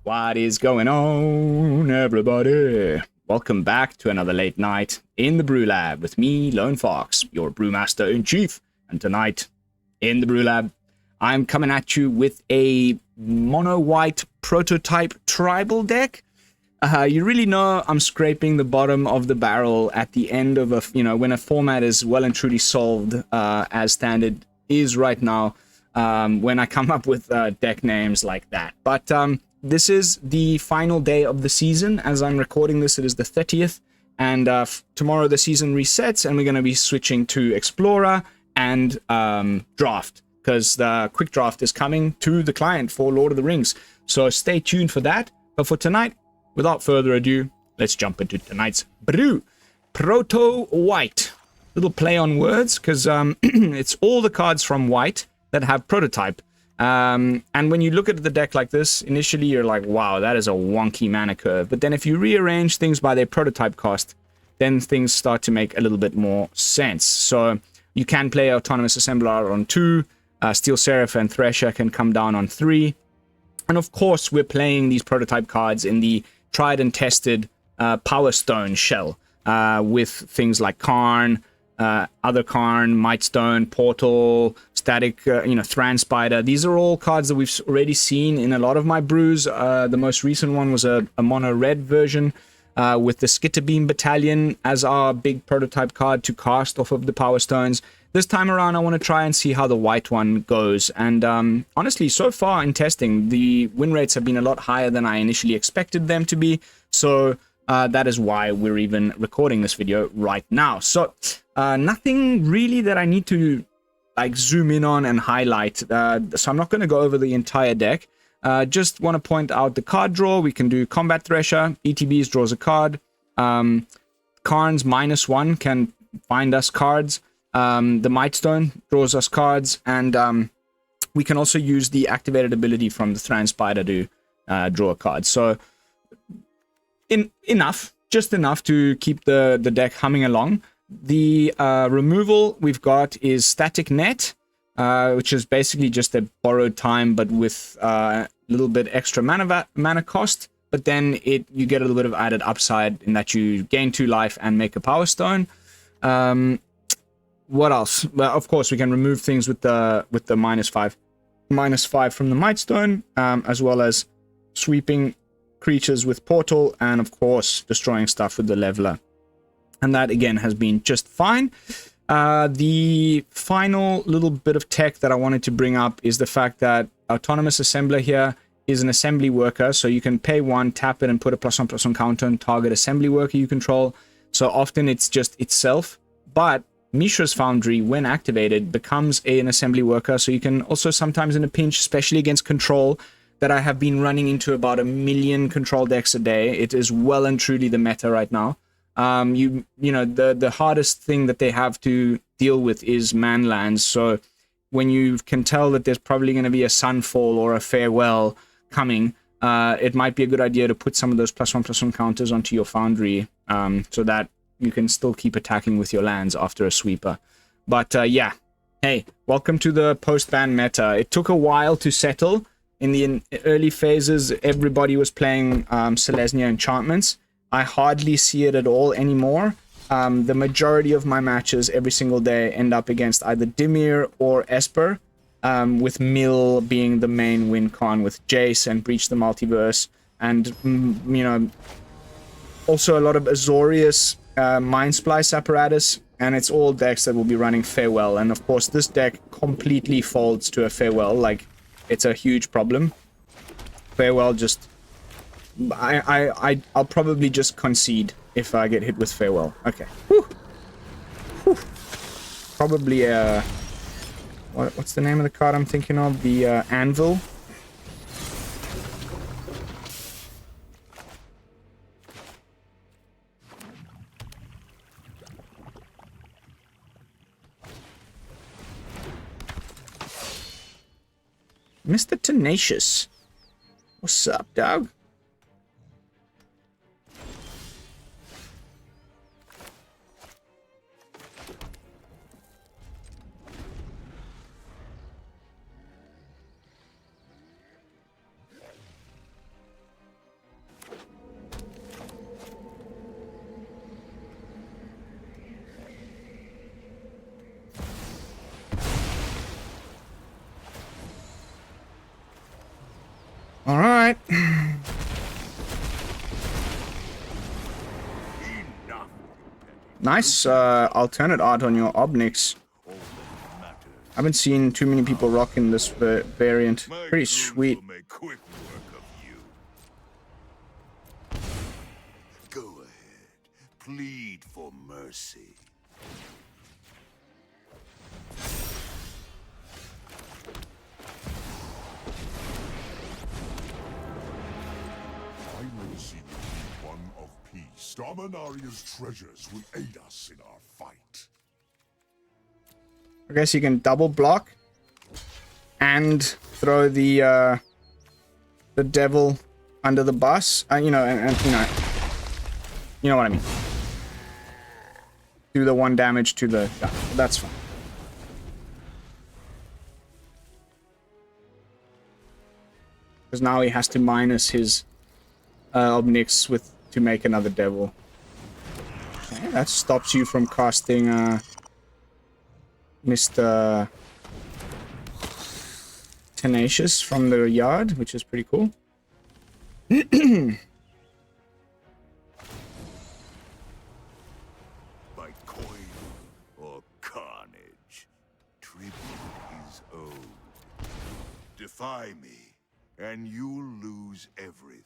What is going on, everybody? Welcome back to another late night in the Brew Lab with me, Lone Fox, your Brewmaster in Chief. And tonight, in the Brew Lab, I'm coming at you with a mono-white prototype tribal deck. You really know I'm scraping the bottom of the barrel at the end of when a format is well and truly solved, as Standard is right now, when I come up with deck names like that. But this is the final day of the season. As I'm recording this, it is the 30th, and tomorrow the season resets, and we're going to be switching to Explorer and Draft, because the quick draft is coming to the client for Lord of the Rings. So stay tuned for that. But for tonight, without further ado, let's jump into tonight's brew. ProtoWhite. Little play on words, because it's all the cards from White that have prototype. And when you look at the deck like this, initially you're like, wow, that is a wonky mana curve. But then if you rearrange things by their prototype cost, then things start to make a little bit more sense. So you can play Autonomous Assembler on 2, Steel Seraph and Thresher can come down on 3. And of course, we're playing these prototype cards in the tried and tested Power Stone shell, with things like Karn, other Karn, Mightstone, Portal, Static, Thran Spider. These are all cards that we've already seen in a lot of my brews. The most recent one was a mono red version with the Skitterbeam Battalion as our big prototype card to cast off of the Power Stones. This time around, I want to try and see how the white one goes. And honestly, so far in testing, the win rates have been a lot higher than I initially expected them to be. So that is why we're even recording this video right now. So nothing really that I need to zoom in on and highlight. So I'm not going to go over the entire deck. Just want to point out the card draw. We can do Combat Thresher. ETBs draws a card. Karn's -1 can find us cards. The Mightstone draws us cards. And we can also use the activated ability from the Thran Spider to draw a card. So just enough to keep the deck humming along. The removal we've got is Static Net, which is basically just a borrowed time, but with a little bit extra mana cost. But then you get a little bit of added upside in that you gain 2 life and make a Power Stone. What else? Well, of course, we can remove things with the -5 from the Mightstone, as well as sweeping creatures with Portal, and of course destroying stuff with the Leveler. And that again has been just fine. The final little bit of tech that I wanted to bring up is the fact that Autonomous Assembler here is an assembly worker, so you can pay 1, tap it, and put a +1/+1 counter on target assembly worker you control. So often it's just itself, but Mishra's Foundry, when activated, becomes an assembly worker, so you can also sometimes in a pinch, especially against control, that I have been running into about 1 million control decks a day. It is well and truly the meta right now. The hardest thing that they have to deal with is manlands. So when you can tell that there's probably going to be a Sunfall or a Farewell coming, it might be a good idea to put some of those +1/+1 counters onto your Foundry, so that you can still keep attacking with your lands after a sweeper. But yeah, hey, welcome to the post-ban meta. It took a while to settle. In the early phases, everybody was playing Selesnya enchantments. I hardly see it at all anymore. The majority of my matches every single day end up against either Dimir or Esper, with Mill being the main win con with Jace and Breach the Multiverse. And, also a lot of Azorius Mind Splice apparatus. And it's all decks that will be running Farewell. And of course, this deck completely folds to a Farewell. Like, it's a huge problem. Farewell just... I'll probably just concede if I get hit with Farewell. Okay. Whew. Whew. Probably what's the name of the card I'm thinking of? The Anvil. Mr. Tenacious. What's up, dog? All right. Nice alternate art on your Ob Nix. I haven't seen too many people rocking this variant. Pretty sweet. Go ahead. Plead for mercy. I will see you be one of peace. Dominaria's treasures will aid us in our fight. I guess you can double block and throw the devil under the bus. You know, and you know what I mean. Do the 1 damage to the guy. That's fine. Because now he has to minus his Ob Nix with to make another devil. Okay, that stops you from casting Mr. Tenacious from the yard, which is pretty cool. By coin or carnage, tribute is owed. Defy me, and you'll lose everything.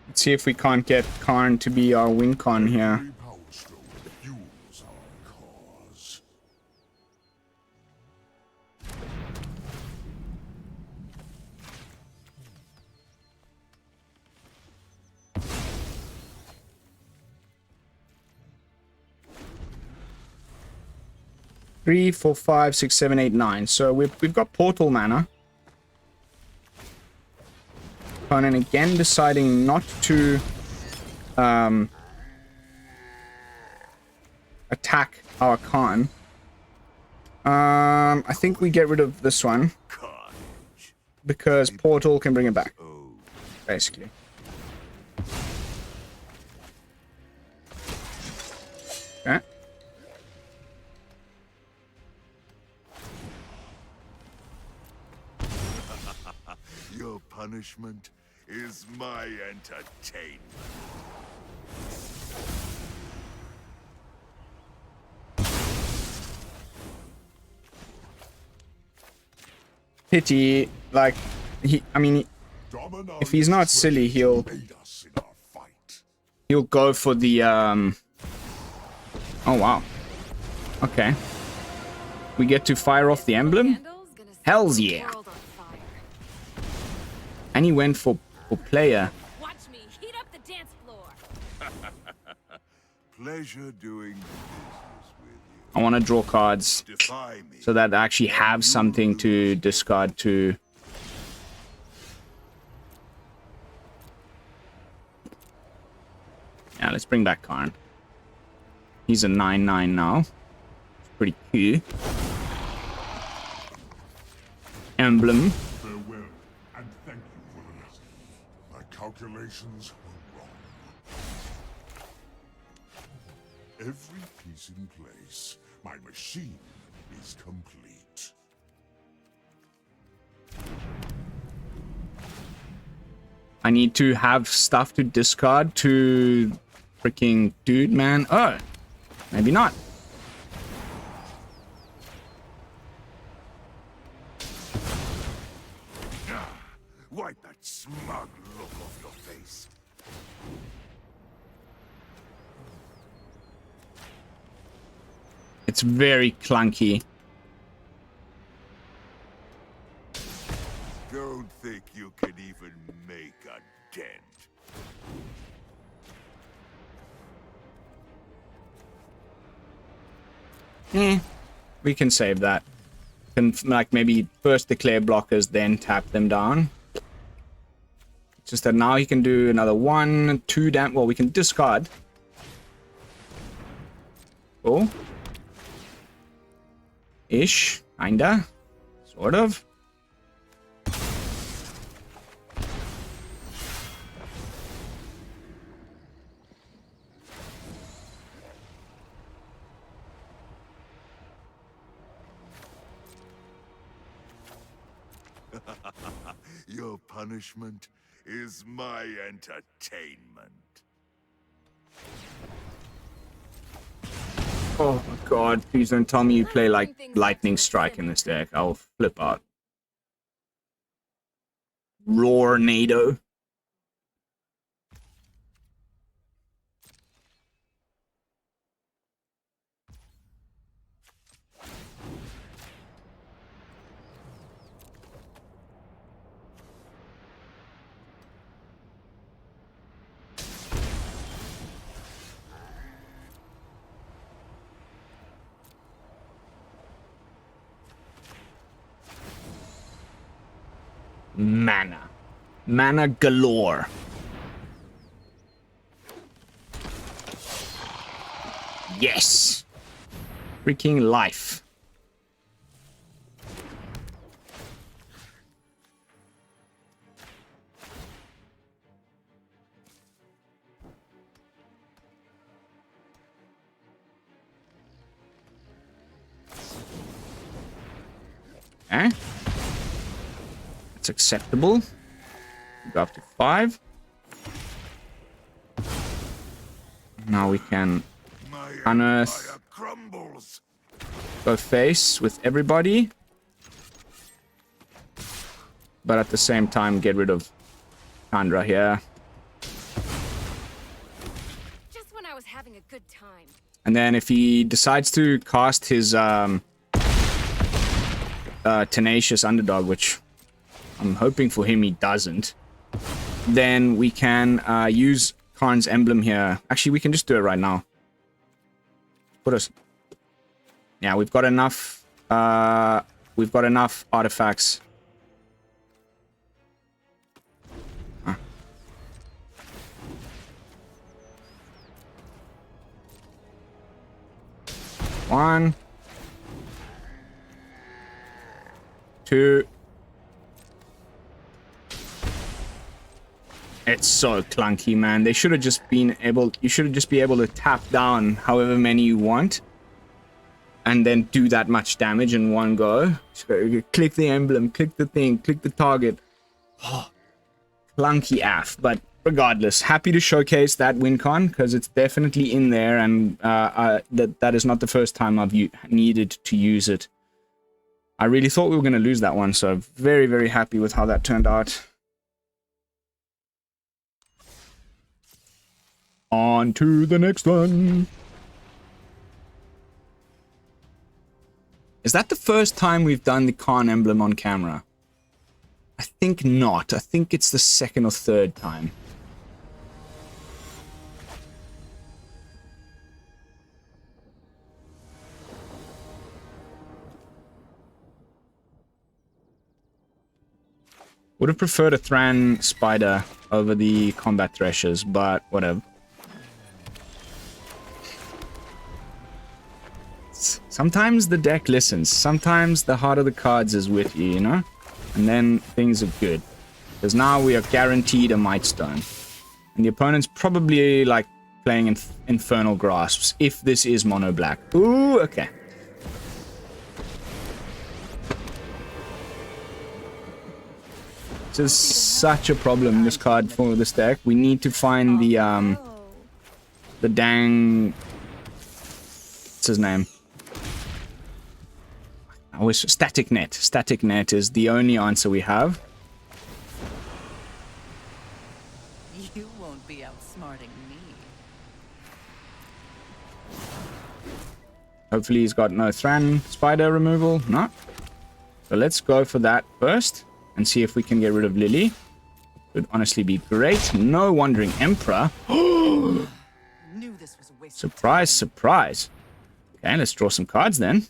Let's see if we can't get Karn to be our win con here. Every power stone fuels our cause. Three, 4, 5, 6, 7, 8, 9. So we've got portal mana. Conan again deciding not to attack our Karn. I think we get rid of this one because portal can bring it back, basically. Okay. Your punishment is my entertainment. Pity, like, I mean, if he's not silly, he'll go for the, oh wow. Okay. We get to fire off the emblem? Hells yeah. And he went for player. Watch me heat up the dance floor. Pleasure doing business with you. I want to draw cards Defy me. so that I actually have something to discard to. Yeah, let's bring back Karn. He's a 9/9 now. It's pretty cool. Emblem. Farewell, and thank you for the lesson. My calculations were wrong. Every piece in place. My machine is complete. I need to have stuff to discard to freaking dude, man. Oh, maybe not. Wipe that smug look off your face. It's very clunky. Don't think you can even make a dent. We can save that. Can, like, maybe first declare blockers, then tap them down. It's just that now he can do another 1, 2 damage. Well, we can discard. Oh. Ish. Kinda. Sort of. Your punishment is my entertainment. Oh my god, please don't tell me you play like Lightning Strike in this deck. I'll flip out. Roarnado. Mana. Mana galore. Yes! Freaking life. Okay. That's acceptable. Go up to 5. Now we can unearth, go face with everybody, but at the same time get rid of Chandra here. Just when I was having a good time. And then if he decides to cast his Tenacious Underdog, which I'm hoping for him he doesn't, then we can use Karn's emblem here. Actually, we can just do it right now. Put us... Yeah, we've got enough artifacts. Huh. One. 2. It's so clunky, man. They should have just been able... You should just be able to tap down however many you want. And then do that much damage in one go. So click the emblem, click the thing, click the target. Oh, clunky AF. But regardless, happy to showcase that win con, because it's definitely in there. And that is not the first time I've needed to use it. I really thought we were going to lose that one. So very, very happy with how that turned out. On to the next one. Is that the first time we've done the Karn emblem on camera? I think not. I think it's the second or third time. Would have preferred a Thran Spider over the Combat Threshers, but whatever. Sometimes the deck listens. Sometimes the heart of the cards is with you, you know? And then things are good. Because now we are guaranteed a Mightstone. And the opponent's probably, like, playing Infernal Grasps, if this is mono black. Ooh, okay. This is such a problem, this card, for this deck. We need to find the dang... What's his name? I wish... Static Net. Static Net is the only answer we have. You won't be outsmarting me. Hopefully he's got no Thran Spider removal. No. So let's go for that first. And see if we can get rid of Lily. Would honestly be great. No Wandering Emperor. Knew this was a waste. Surprise, surprise. Okay, let's draw some cards then.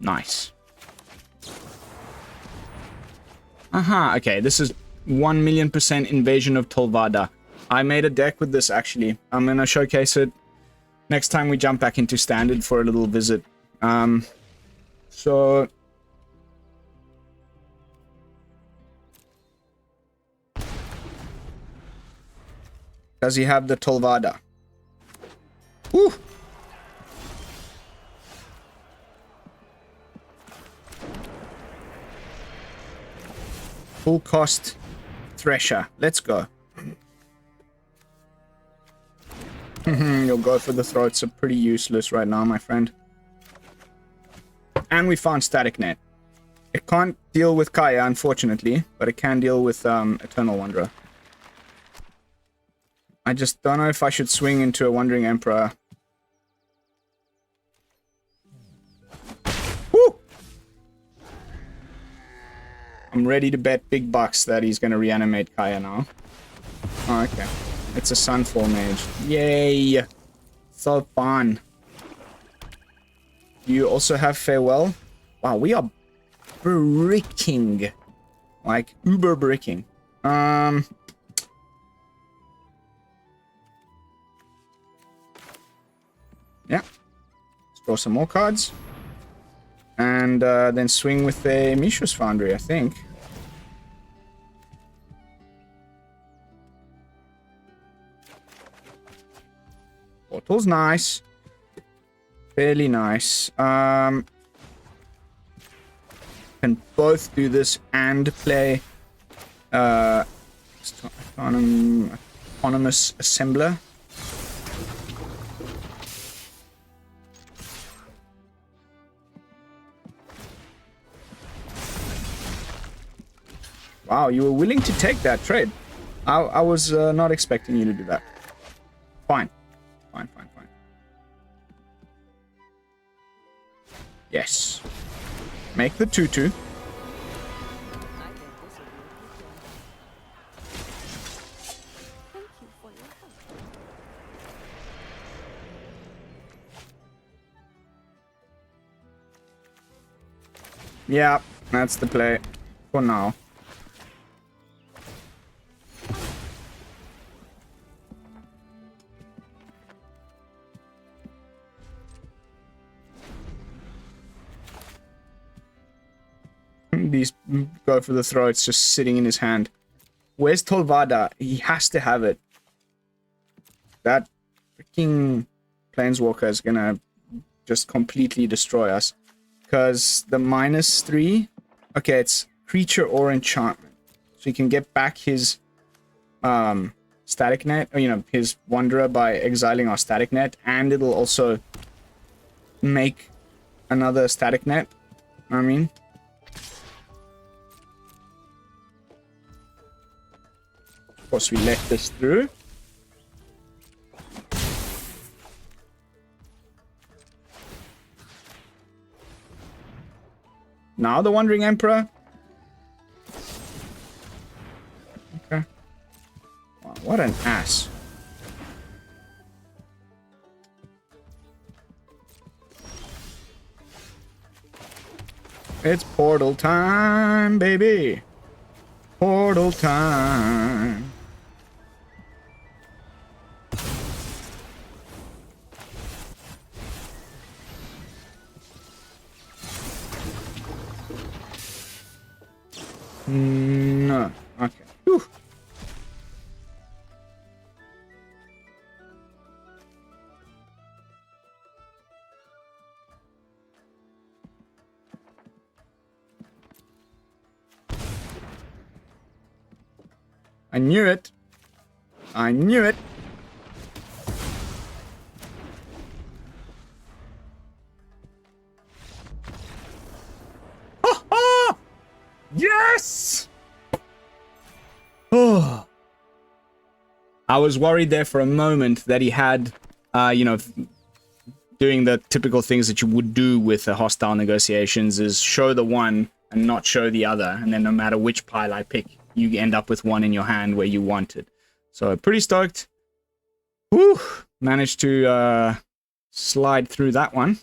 Nice. Aha, okay, this is 1,000,000% Invasion of Tolvada. I made a deck with this, actually. I'm gonna showcase it next time we jump back into Standard for a little visit. So... Does he have the Tolvada? Woo! full cost Thresher. Let's go. You'll go for the throats are pretty useless right now, my friend. And we found Static Net. It can't deal with Kaya, unfortunately, but it can deal with Eternal Wanderer. I just don't know if I should swing into a Wandering Emperor. Woo! I'm ready to bet big bucks that he's going to reanimate Kaya now. Oh, okay. It's a Sunfall Mage. Yay! So fun. You also have Farewell. Wow, we are bricking. Like, uber bricking. Yeah. Let's draw some more cards. And then swing with a Mishra's Foundry, I think. Portal's nice. Fairly nice. Can both do this and play autonomous assembler. Wow, you were willing to take that trade. I was not expecting you to do that. Fine. Fine. Yes. Make the 2/2. Yeah, that's the play for now. These go for the throats just sitting in his hand. Where's Tolvada? He has to have it. That freaking Planeswalker is gonna just completely destroy us. Because the -3... Okay, it's creature or enchantment. So he can get back his Static Net, or, you know, his Wanderer by exiling our Static Net. And it'll also make another Static Net. I mean... Of course, we let this through. Now the Wandering Emperor. Okay. Wow, what an ass. It's portal time, baby. Portal time. No. Okay. Whew. I knew it. I knew it. Yes! Oh. I was worried there for a moment that he had, you know, doing the typical things that you would do with the hostile negotiations is show the one and not show the other. And then no matter which pile I pick, you end up with one in your hand where you want it. So pretty stoked. Whew! Managed to slide through that one.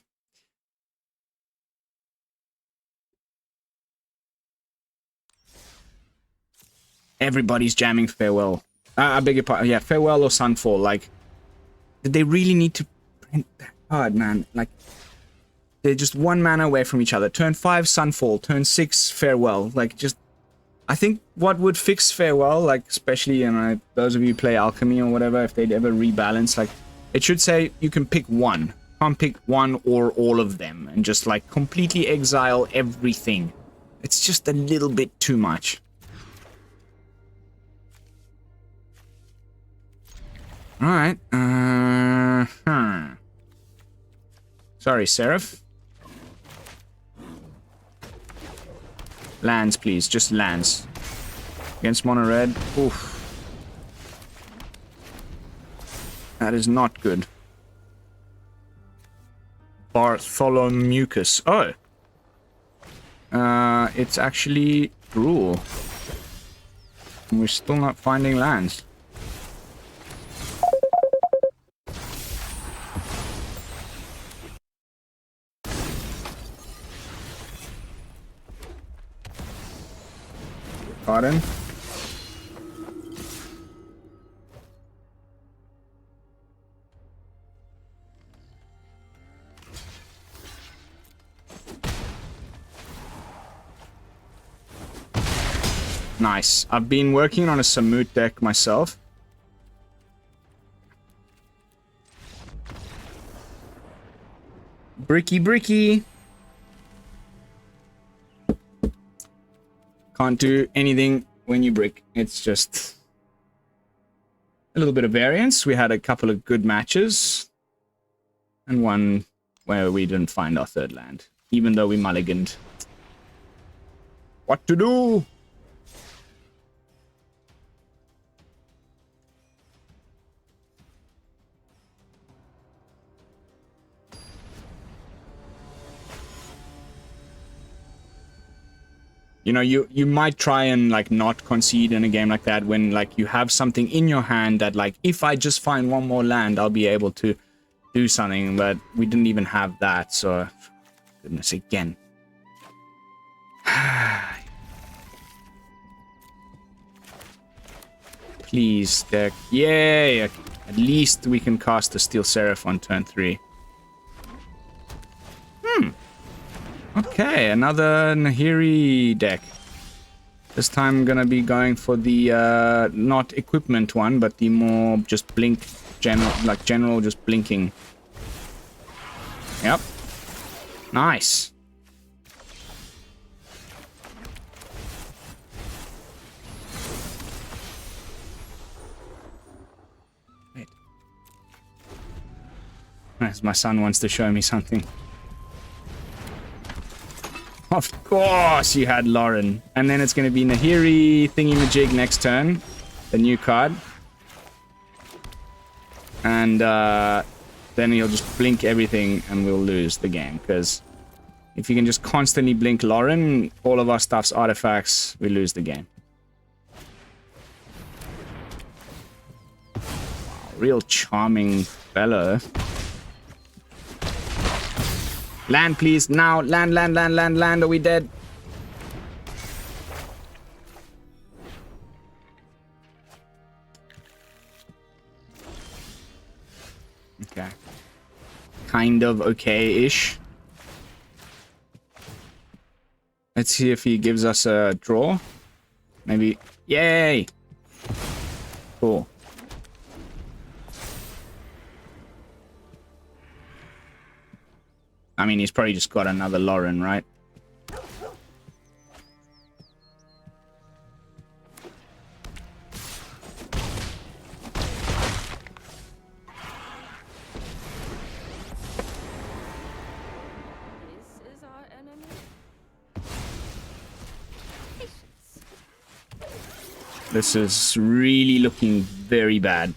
Everybody's jamming Farewell. I beg your pardon. Yeah, Farewell or Sunfall. Like, did they really need to print that card, man? Like, they're just one mana away from each other. Turn 5, Sunfall. Turn 6, Farewell. Like, just... I think what would fix Farewell, like, especially, you know, those of you who play Alchemy or whatever, if they'd ever rebalance, like, it should say you can pick one. Can't pick one or all of them. And just, like, completely exile everything. It's just a little bit too much. Alright. Sorry, Seraph. Lands, please. Just lands. Against mono red. Oof. That is not good. Bartholomucus. Oh. It's actually Gruul. And we're still not finding lands. Pardon? Nice. I've been working on a Samut deck myself. Bricky bricky. Can't do anything when you brick. It's just a little bit of variance. We had a couple of good matches. And one where we didn't find our third land. Even though we mulliganed. What to do? You know, you might try and, like, not concede in a game like that when, like, you have something in your hand that, like, if I just find one more land, I'll be able to do something. But we didn't even have that, so... Goodness, again. Please, deck. Yay! At least we can cast the Steel Seraph on turn 3. Okay, another Nahiri deck. This time I'm gonna be going for the not equipment one, but the more just blink general just blinking. Yep. Nice. Wait. As my son wants to show me something. Of course you had Lauren. And then it's going to be Nahiri thingy-majig next turn. The new card. And then he'll just blink everything and we'll lose the game. Because if you can just constantly blink Lauren, all of our stuff's artifacts, we lose the game. Wow, real charming fellow. Land, please. Now. Land, land, land, land, land. Are we dead? Okay. Kind of okay-ish. Let's see if he gives us a draw. Maybe. Yay! Cool. I mean, he's probably just got another Lauren, right? This is our enemy. Patience. This is really looking very bad.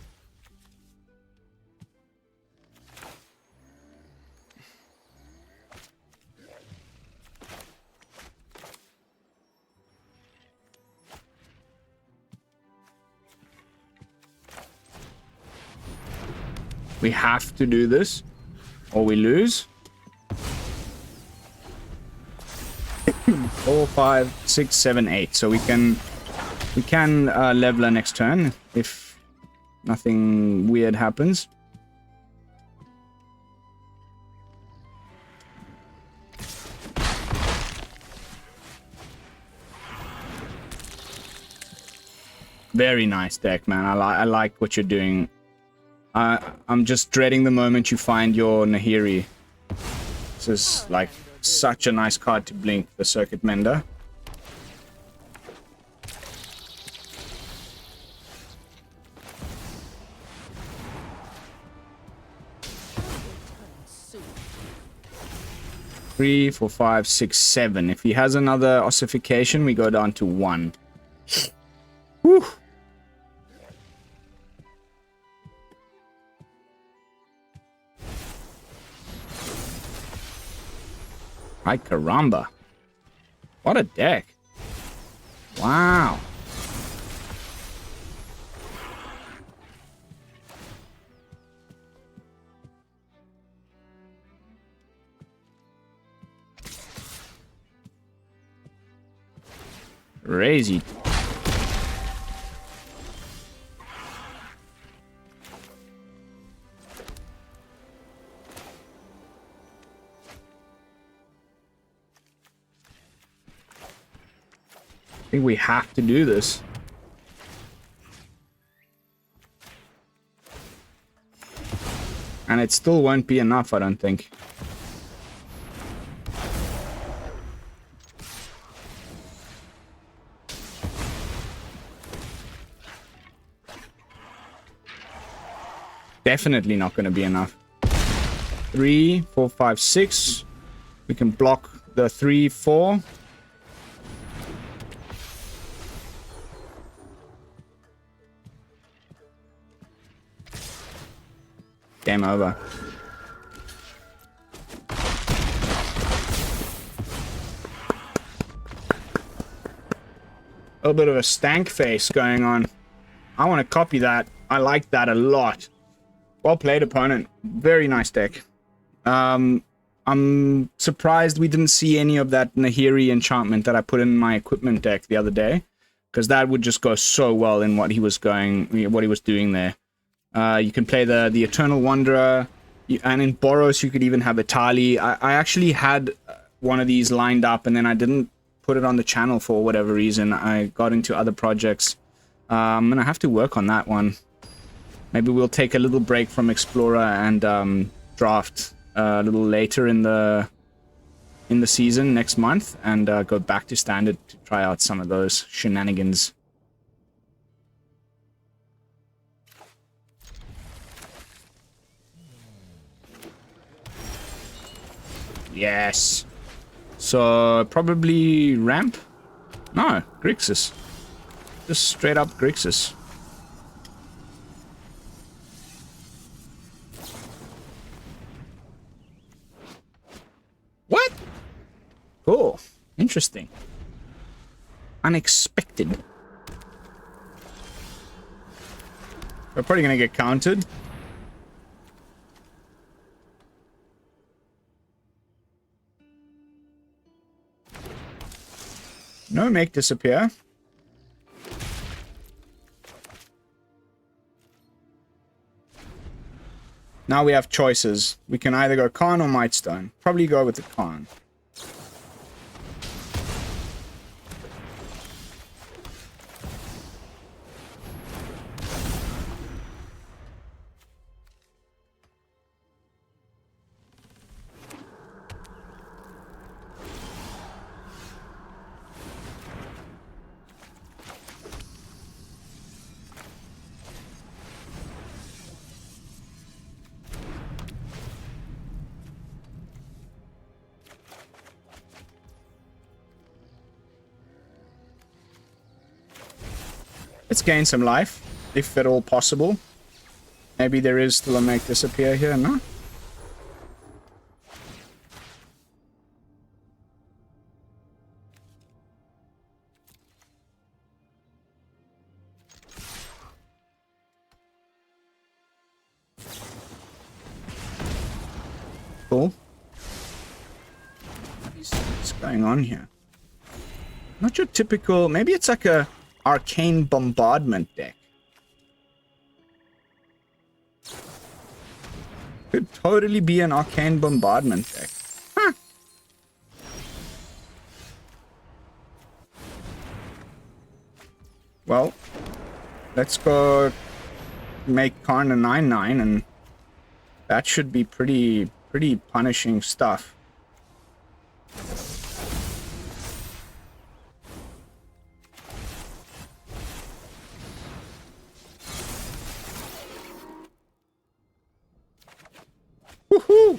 We have to do this, or we lose. 4, 5, 6, 7, 8. So we can leveler next turn if nothing weird happens. Very nice deck, man. I like what you're doing. I'm just dreading the moment you find your Nahiri. This is like such a nice card to blink, the Circuit Mender. 3, 4, 5, 6, 7. If he has another ossification, we go down to 1. Whew. Ay caramba. What a deck. Wow. Crazy. I think we have to do this. And it still won't be enough, I don't think. Definitely not going to be enough. 3, 4, 5, 6. We can block the 3, 4. Game over. A little bit of a stank face going on. I want to copy that. I like that a lot. Well played, opponent. Very nice deck. I'm surprised we didn't see any of that Nahiri enchantment that I put in my equipment deck the other day, because that would just go so well in what he was doing there. You can play the Eternal Wanderer, and in Boros you could even have Itali. I actually had one of these lined up, and then I didn't put it on the channel for whatever reason. I got into other projects. I'm gonna have to work on that one. Maybe we'll take a little break from Explorer and Draft a little later in the season next month, and go back to Standard to try out some of those shenanigans. Yes. So probably ramp? No, Grixis. Just straight up Grixis. What? Cool. Interesting. Unexpected. We're probably gonna get countered. No make disappear. Now we have choices. We can either go Karn or Mightstone. Probably go with the Karn. Let's gain some life, if at all possible. Maybe there is still a make disappear here, no? Cool. What's going on here? Not your typical... Maybe it's like a arcane bombardment deck. Could totally be an arcane bombardment deck. Huh. Well, let's go make Karn a 9/9, and that should be pretty punishing stuff. Woohoo!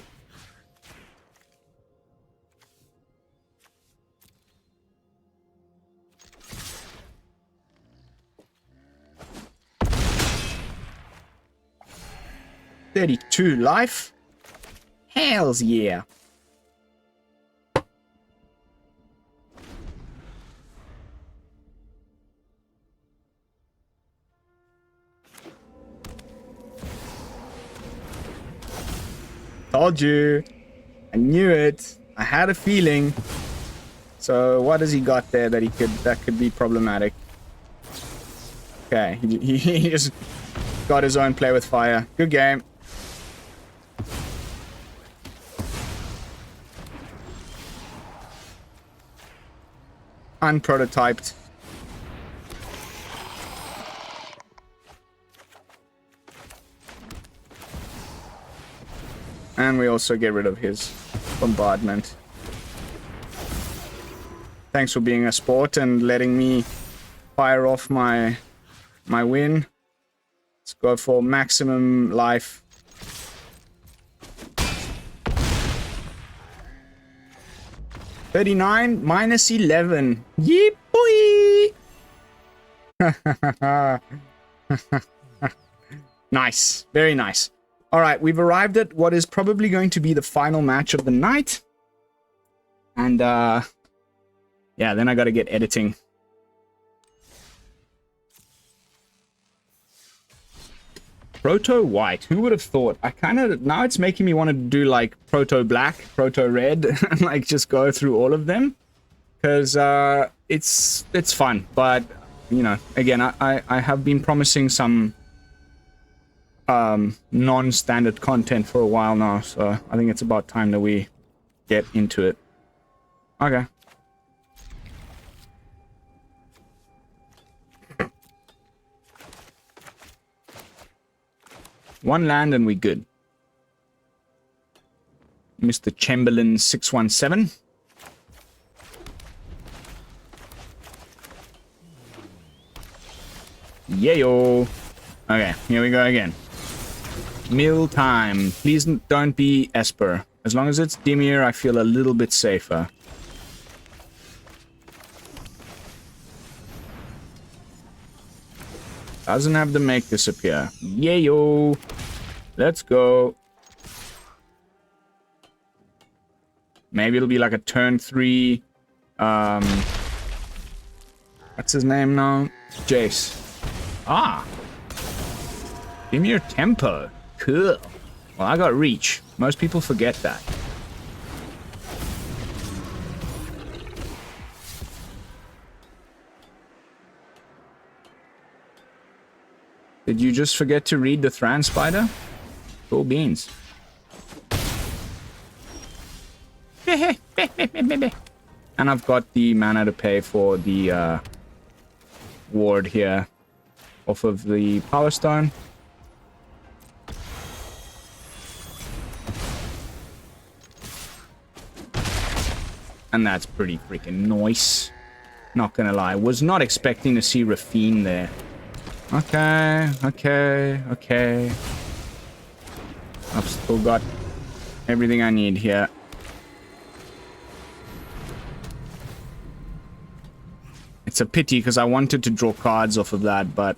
32 life. Hells yeah. Told you. I knew it. I had a feeling. So what has he got there that could be problematic? Okay, he just got his own play with fire. Good game. Unprototyped. And we also get rid of his bombardment. Thanks for being a sport and letting me fire off my win. Let's go for maximum life. $39 minus 11. Yee boy! Nice. Very nice. Alright, we've arrived at what is probably going to be the final match of the night. And, yeah, then I gotta get editing. ProtoWhite. Who would have thought? I kind of... Now it's making me want to do, like, Proto-Black, Proto-Red, and, like, just go through all of them. Because, it's fun. But, you know, again, I have been promising some... non-standard content for a while now, so I think it's about time that we get into it. Okay. One land and we good. Mr. Chamberlain 617. Yayo. Okay, here we go again. Mill time. Please don't be Esper. As long as it's Dimir, I feel a little bit safer. Doesn't have to make disappear. Yayo. Let's go. Maybe it'll be like a turn 3. What's his name now? Jace. Ah. Dimir tempo. Cool. Well, I got reach. Most people forget that. Did you just forget to read the Thran Spider? Cool beans. And I've got the mana to pay for the ward here off of the Power Stone. And that's pretty freaking nice. Not gonna lie. Was not expecting to see Rafine there. Okay, okay, okay. I've still got everything I need here. It's a pity because I wanted to draw cards off of that, but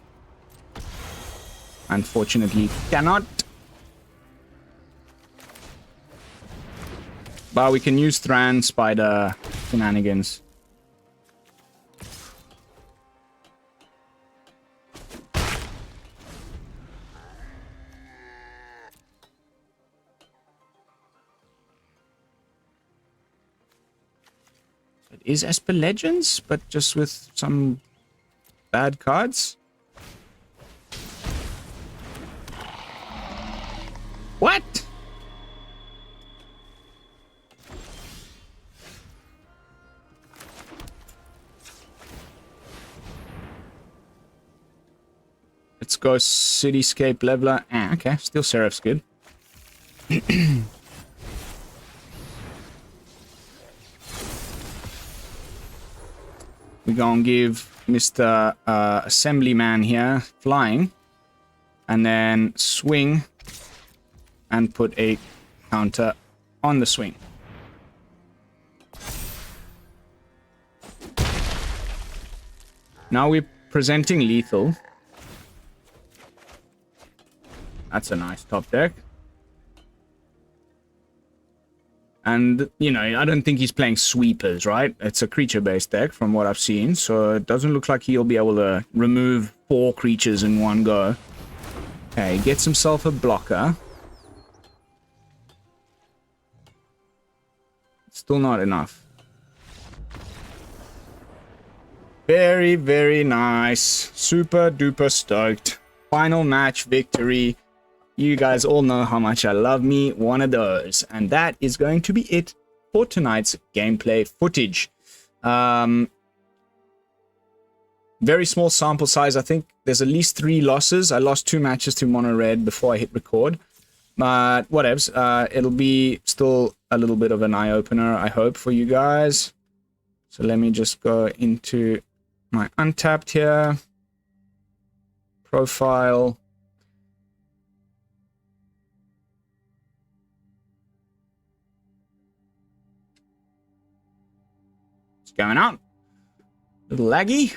unfortunately cannot. But we can use Thran Spider shenanigans. It is Esper Legends, but just with some bad cards. What? Let's go Cityscape Leveler. Ah, okay, Steel Seraph's good. We're gonna give Mr. Assemblyman here flying. And then swing. And put a counter on the swing. Now we're presenting lethal. That's a nice top deck. And, you know, I don't think he's playing sweepers, right? It's a creature-based deck from what I've seen, so it doesn't look like he'll be able to remove 4 creatures in one go. Okay, gets himself a blocker. Still not enough. Very, very nice. Super duper stoked. Final match victory. You guys all know how much I love me one of those. And that is going to be it for tonight's gameplay footage. Very small sample size. I think there's at least 3 losses. I lost 2 matches to Mono Red before I hit record. But whatevs. It'll be still a little bit of an eye-opener, I hope, for you guys. So let me just go into my Untapped here. Profile. It's going up. Little laggy.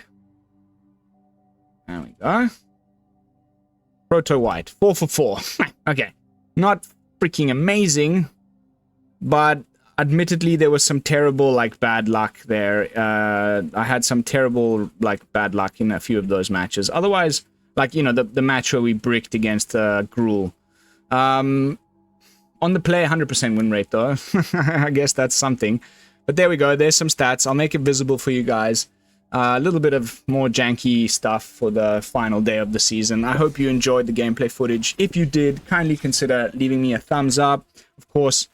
There we go. ProtoWhite. 4 for 4. Okay. Not freaking amazing, but admittedly there was some terrible like bad luck there. I had some terrible like bad luck in a few of those matches. Otherwise, like, you know, the match where we bricked against Gruul. On the play, 100% win rate though. I guess that's something. But there we go. There's some stats. I'll make it visible for you guys. A little bit of more janky stuff for the final day of the season. I hope you enjoyed the gameplay footage. If you did, kindly consider leaving me a thumbs up. Of course,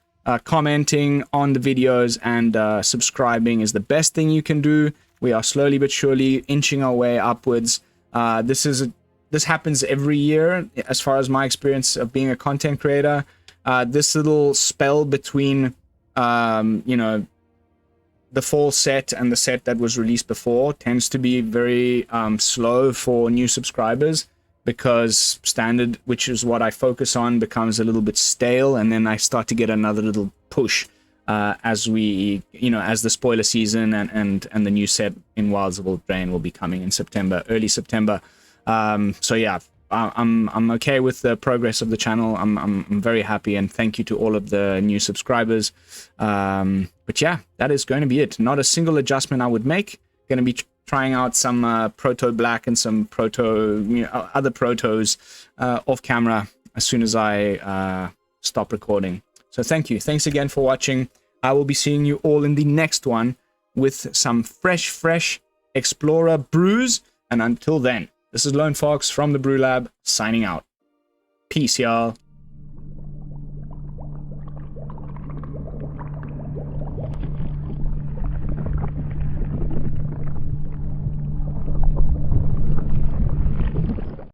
commenting on the videos and subscribing is the best thing you can do. We are slowly but surely inching our way upwards. This happens every year, as far as my experience of being a content creator. This little spell between, you know, the fall set and the set that was released before tends to be very slow for new subscribers, because standard, which is what I focus on, becomes a little bit stale, and then I start to get another little push as we, you know, as the spoiler season and the new set in Wilds of Eldraine will be coming in September, early September. So yeah, I'm okay with the progress of the channel. I'm very happy, and thank you to all of the new subscribers. But yeah, that is going to be it. Not a single adjustment I would make. Going to be trying out some Proto Black and some Proto, you know, other Protos off camera as soon as I stop recording. So thank you. Thanks again for watching. I will be seeing you all in the next one with some fresh Explorer brews. And until then, this is Lone Fox from the Brew Lab signing out. Peace, y'all.